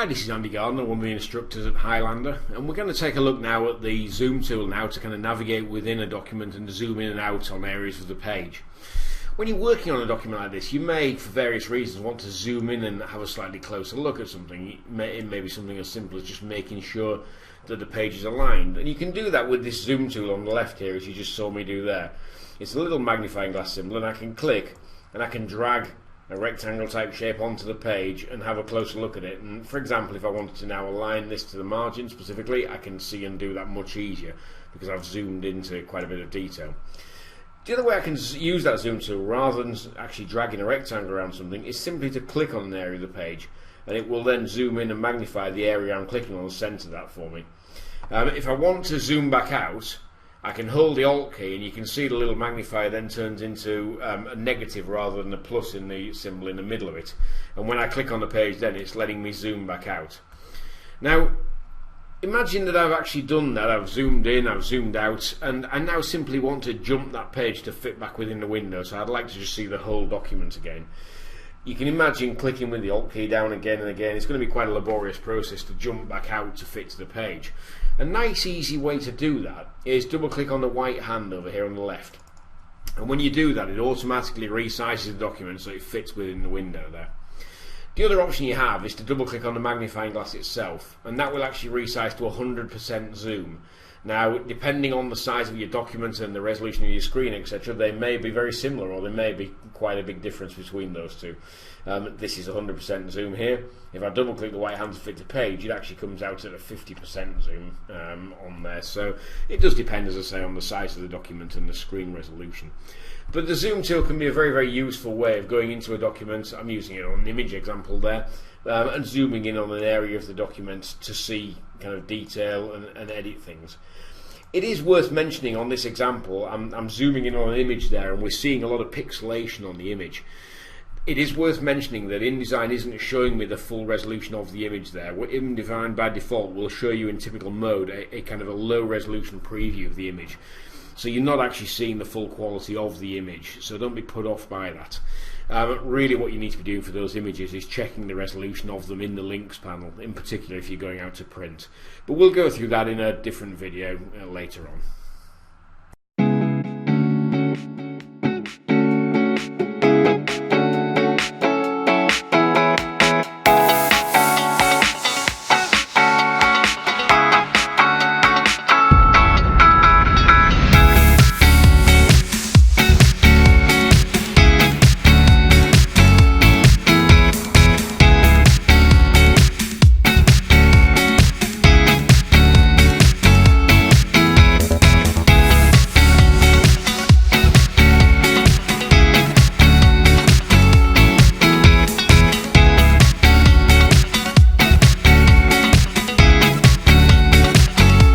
Hi, this is Andy Gardner, one of the instructors at Highlander, and we're going to take a look now at the zoom tool now to kind of navigate within a document and zoom in and out on areas of the page. When you're working on a document like this, you may, for various reasons, want to zoom in and have a slightly closer look at something. It may be something as simple as just making sure that the page is aligned, and you can do that with this zoom tool on the left here, as you just saw me do there. It's a little magnifying glass symbol, and I can click and I can drag a rectangle type shape onto the page and have a closer look at it. And for example, if I wanted to now align this to the margin specifically, I can see and do that much easier because I've zoomed into quite a bit of detail. The other way I can use that zoom tool, rather than actually dragging a rectangle around something, is simply to click on an area of the page, and it will then zoom in and magnify the area I'm clicking on and center that for me. If I want to zoom back out, I can hold the Alt key, and you can see the little magnifier then turns into a negative rather than a plus in the symbol in the middle of it. And when I click on the page, then it's letting me zoom back out. Now, imagine that I've actually done that. I've zoomed in, I've zoomed out, and I now simply want to jump that page to fit back within the window. So I'd like to just see the whole document again. You can imagine clicking with the Alt key down again and again. It's going to be quite a laborious process to jump back out to fit to the page. A nice easy way to do that is double click on the white hand over here on the left, and when you do that, it automatically resizes the document so it fits within the window there. The other option you have is to double click on the magnifying glass itself, and that will actually resize to 100% zoom. Now, depending on the size of your document and the resolution of your screen, etc., they may be very similar, or there may be quite a big difference between those two. This is 100% zoom here. If I double click the white hand to fit to page, it actually comes out at a 50% zoom on there. So it does depend, as I say, on the size of the document and the screen resolution. But the zoom tool can be a very, very useful way of going into a document. I'm using it on an image example there, and zooming in on an area of the document to see kind of detail and edit things. It is worth mentioning on this example, I'm zooming in on an image there, and we're seeing a lot of pixelation on the image. It is worth mentioning that InDesign isn't showing me the full resolution of the image there. InDesign by default will show you in typical mode a kind of a low resolution preview of the image. So you're not actually seeing the full quality of the image, so don't be put off by that. Really what you need to be doing for those images is checking the resolution of them in the links panel, in particular if you're going out to print. But we'll go through that in a different video later on.